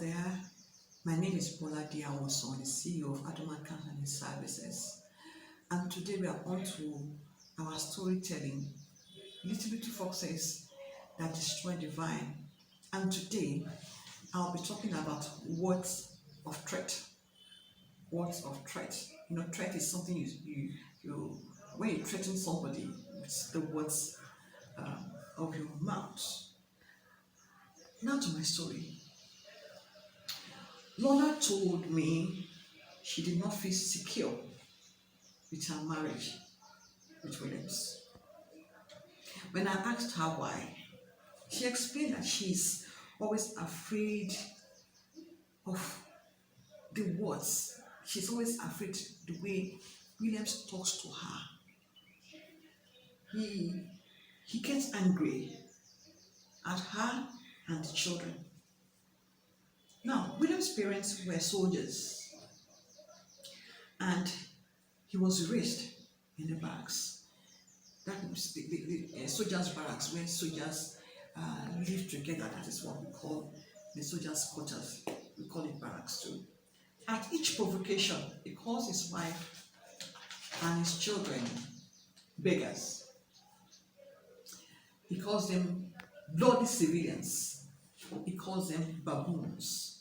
there. My name is Bola Diawoson, the CEO of Adonai Counseling Services. And today we are on to our storytelling, Little Little Foxes that Destroy the Vine. And today I'll be talking about words of threat. Words of threat. You know, threat is something you when you threaten somebody, it's the words of your mouth. Now to my story. Lola told me she did not feel secure with her marriage with Williams. When I asked her why, she explained that she's always afraid of the words. She's always afraid the way Williams talks to her. He gets angry at her and the children. Now, William's parents were soldiers, and he was raised in the barracks. That was the soldiers' barracks, where soldiers live together. That is what we call the soldiers' quarters. We call it barracks too. At each provocation, he calls his wife and his children beggars. He calls them bloody civilians. He calls them baboons.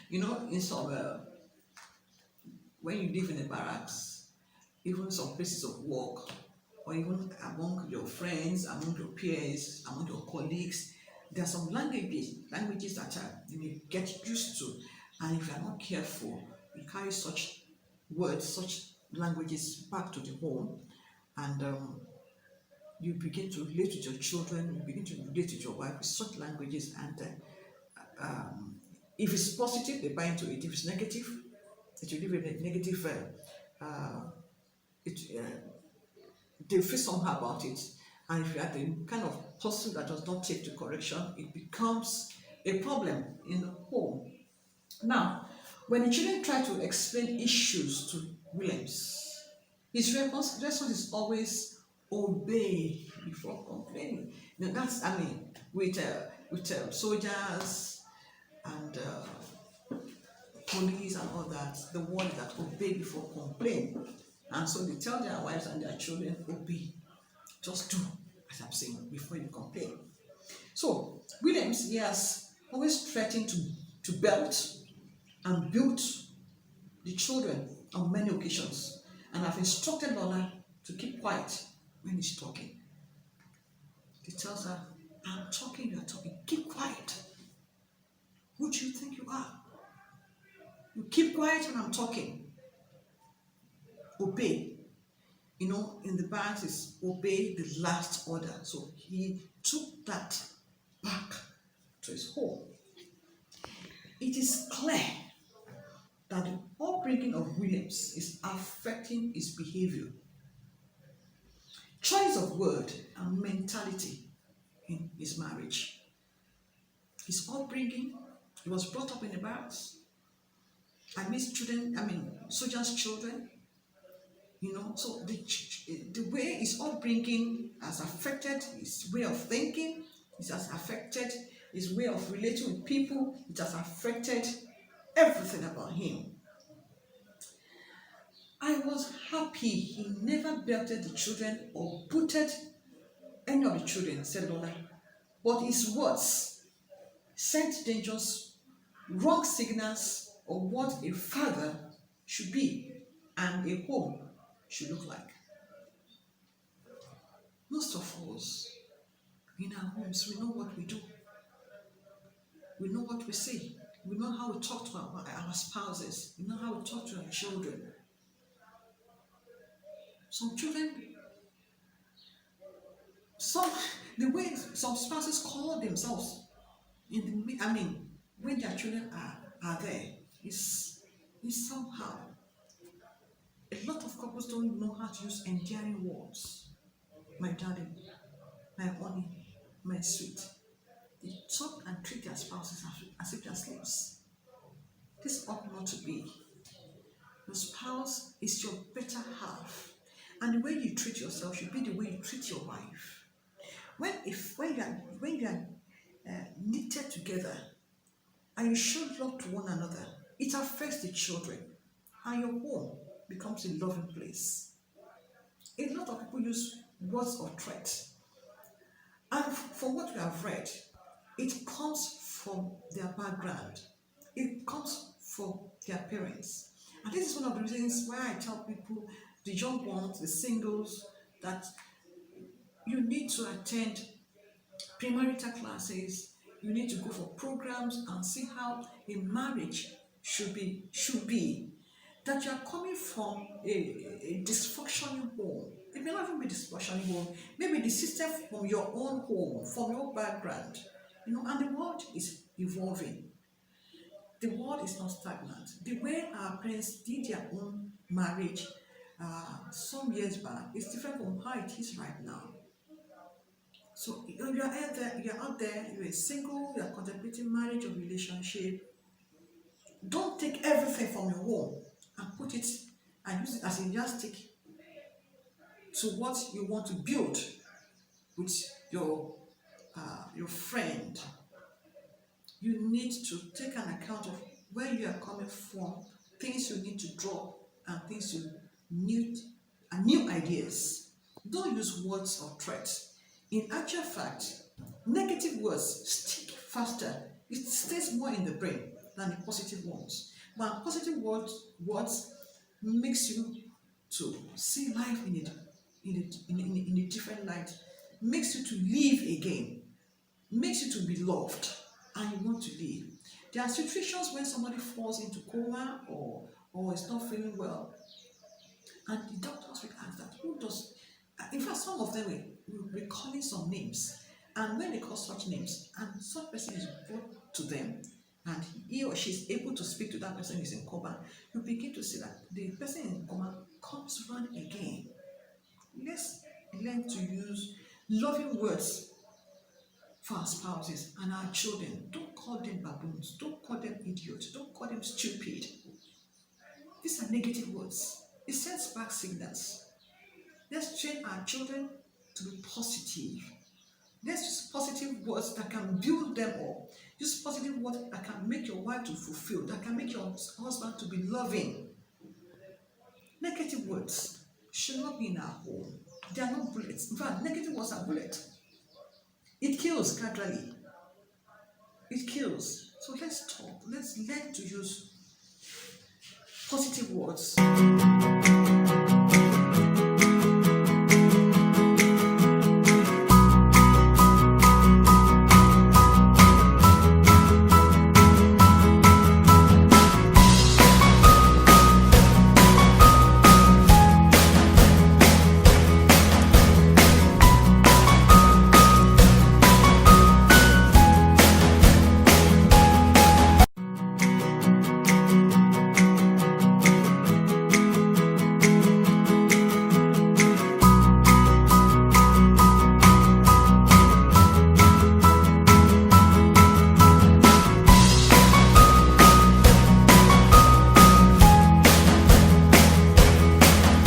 You know, in some when you live in the barracks, even some places of work, or even among your friends, among your peers, among your colleagues, there are some languages that you may get used to, and if you are not careful, you carry such words, such languages back to the home, and you begin to relate with your children, you begin to relate with your wife with such languages, and if it's positive, they buy into it. If it's negative, it will give a negative. They feel somehow about it, and if you are the kind of person that does not take to correction, it becomes a problem in the home. Now, when the children try to explain issues to Williams, his response is always obey before complaining. Now that's, with soldiers and police and all that, the word that obey before complain. And so they tell their wives and their children, obey, just do as I'm saying before you complain. So Williams, he has always threatened to belt and build the children on many occasions, and I've instructed Lola to keep quiet when he's talking. He tells her, I'm talking, you're talking, keep quiet. Who do you think you are? You keep quiet when I'm talking. Obey. You know, in the barracks is obey the last order. So he took that back to his home. It is clear that the upbringing of Williams is affecting his behavior, choice of word, and mentality in his marriage. His upbringing, he was brought up in the barracks. Soldiers' children, you know, so the way his upbringing has affected his way of thinking, it has affected his way of relating with people, it has affected everything about him. I was happy he never belted the children or booted any of the children, said Lola, but his words sent dangerous, wrong signals of what a father should be and a home should look like. Most of us in our homes, we know what we do. We know what we say. We know how we talk to our spouses. We know how we talk to our children. Some children, the way some spouses call themselves when their children are there, is somehow. A lot of couples don't know how to use endearing words. My darling, my honey, my sweet. They talk and treat their spouses as if they're slaves. This ought not to be. Your spouse is your better half. And the way you treat yourself should be the way you treat your wife. When you are knitted together, and you show love to one another, it affects the children, and your home becomes a loving place. A lot of people use words of threat, and from what we have read, it comes from their background, it comes from their parents. And this is one of the reasons why I tell people, the young ones, the singles, that you need to attend premarital classes, you need to go for programs and see how a marriage should be. That you are coming from a dysfunctional home. It may not even be dysfunctional home, maybe the system from your own home, from your background. And the world is evolving. The world is not stagnant. The way our parents did their own marriage some years back is different from how it is right now. So you're out there, you're single, you're contemplating marriage or relationship. Don't take everything from your home and put it and use it as a yardstick to what you want to build with your friend. You need to take an account of where you are coming from, things you need to drop, and things you need, and new ideas. Don't use words of threat. In actual fact, negative words stick faster. It stays more in the brain than the positive ones. But positive words makes you to see life in a different light, makes you to live again, makes you to be loved, and you want to live. There are situations when somebody falls into coma or is not feeling well, and the doctors will ask that who does. In fact, some of them will be calling some names, and when they call such names, and such person is brought to them, and he or she is able to speak to that person who is in coma, you begin to see that the person in coma comes around again. Let's learn to use loving words for our spouses and our children. Don't call them baboons, don't call them idiots, don't call them stupid. These are negative words. It sends back signals. Let's train our children to be positive. Let's use positive words that can build them up. Use positive words that can make your wife to fulfill, that can make your husband to be loving. Negative words should not be in our home. They are not bullets. In fact, negative words are bullets. It kills gradually. It kills. So let's talk. Let's learn to use positive words.